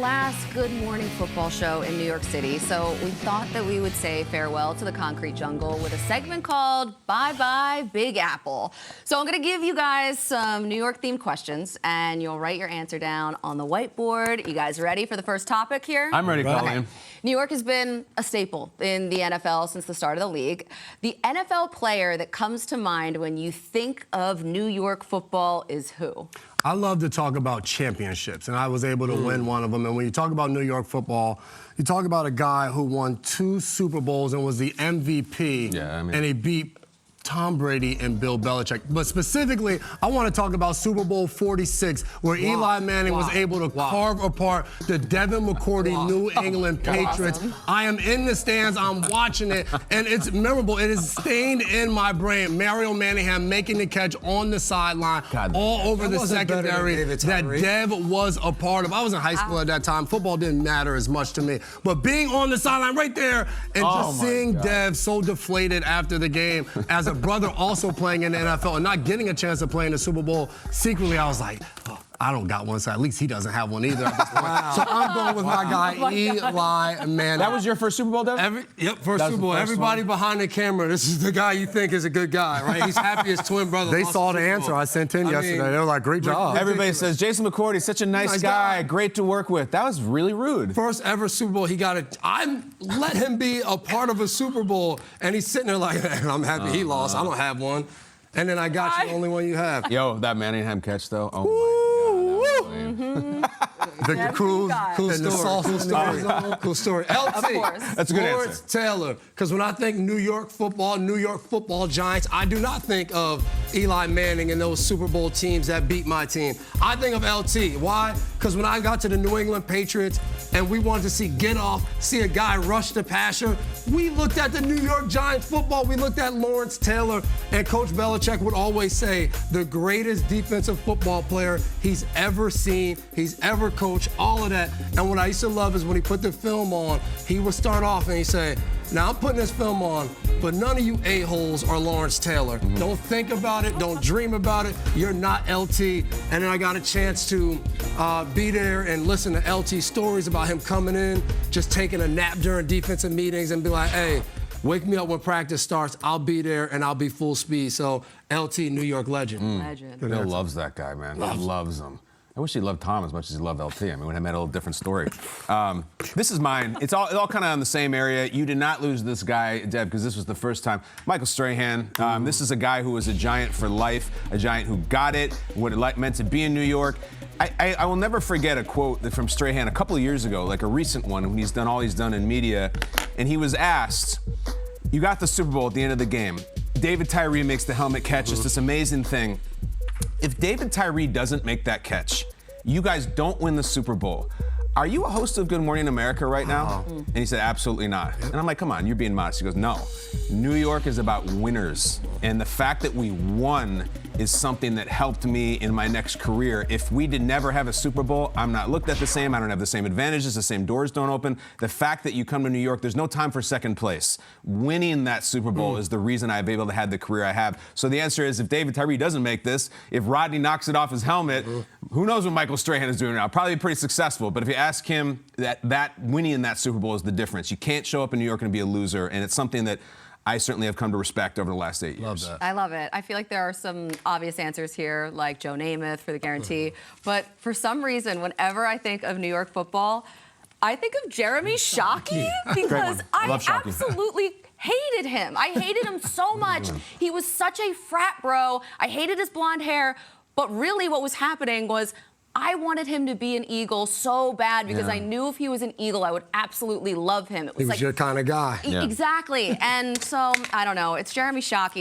last Good Morning Football show in New York City, so we thought that we would say farewell to the concrete jungle with a segment called Bye Bye Big Apple. So I'm going to give you guys some New York-themed questions, and you'll write your answer down on the whiteboard. You guys ready for the first topic here? I'm ready, Colleen. Okay. New York has been a staple in the NFL since the start of the league. The NFL player that comes to mind when you think of New York football is who? I love to talk about championships, and I was able to win one of them. And when you talk about New York football, you talk about a guy who won 2 Super Bowls and was the MVP, and he beat Tom Brady and Bill Belichick. But specifically, I want to talk about Super Bowl 46, where Eli Manning was able to carve apart the Devin McCourty New England Patriots. Awesome. I am in the stands, I'm watching it, and it's memorable. It is stained in my brain. Mario Manningham making the catch on the sideline, all over the secondary that Dev was a part of. I was in high school at that time. Football didn't matter as much to me. But being on the sideline right there and just seeing Dev so deflated after the game as a brother also playing in the NFL and not getting a chance to play in the Super Bowl, secretly I was like, oh, I don't got one, so at least he doesn't have one either at this point. So I'm going with my guy, Eli Manning. That was your first Super Bowl, Dev? Yep, first Super Bowl. Everybody behind the camera, this is the guy you think is a good guy, right? He's happy his twin brother. They saw the answer I sent in yesterday. They were like, great job. Everybody says, Jason McCourty, such a nice guy, great to work with. That was really rude. First ever Super Bowl, he got it. I let him be a part of a Super Bowl, and he's sitting there like, I'm happy he lost. I don't have one. And then I got you the only one you have. Yo, that Manningham catch, though. Oh, my God. Victor Cruz, cool story. Cool story. LT, that's a good Lawrence answer. Taylor. Because when I think New York football Giants, I do not think of Eli Manning and those Super Bowl teams that beat my team. I think of LT. Why? Because when I got to the New England Patriots and we wanted to see get off, see a guy rush the passer, we looked at the New York Giants football. We looked at Lawrence Taylor, and Coach Belichick would always say the greatest defensive football player he's ever seen, he's ever coached, all of that. And what I used to love is when he put the film on, he would start off and he'd say, now I'm putting this film on, but none of you a-holes are Lawrence Taylor. Don't think about it, don't dream about it, you're not LT. And then I got a chance to be there and listen to LT stories about him coming in, just taking a nap during defensive meetings and be like, hey, wake me up when practice starts, I'll be there and I'll be full speed. So LT, New York legend. Bill loves that guy, man. Loves him. I wish he loved Tom as much as he loved LT. I mean, we had a little different story. This is mine. It's all kind of in the same area. You did not lose this guy, Deb, because this was the first time. Michael Strahan. This is a guy who was a Giant for life, a Giant who got it, what it meant to be in New York. I will never forget a quote from Strahan a couple of years ago, like a recent one, when he's done all he's done in media, and he was asked, you got the Super Bowl at the end of the game. David Tyree makes the helmet catch. It's this amazing thing. If David Tyree doesn't make that catch, you guys don't win the Super Bowl. Are you a host of Good Morning America right now? And he said, absolutely not. And I'm like, come on, you're being modest. He goes, no. New York is about winners. And the fact that we won is something that helped me in my next career. If we did never have a Super Bowl, I'm not looked at the same. I don't have the same advantages. The same doors don't open. The fact that you come to New York, there's no time for second place. Winning that Super Bowl is the reason I've been able to have the career I have. So the answer is, if David Tyree doesn't make this, if Rodney knocks it off his helmet, who knows what Michael Strahan is doing now? Probably pretty successful. But if you ask him, that winning that Super Bowl is the difference. You can't show up in New York and be a loser, and it's something that I certainly have come to respect over the last 8 years. Love that. I love it. I feel like there are some obvious answers here, like Joe Namath for the guarantee. But for some reason, whenever I think of New York football, I think of Jeremy Shockey because I absolutely hated him. I hated him so much. He was such a frat bro. I hated his blonde hair. But really what was happening was I wanted him to be an Eagle so bad because I knew if he was an Eagle, I would absolutely love him. It was He was your kind of guy. Exactly. And so, I don't know. It's Jeremy Shockey.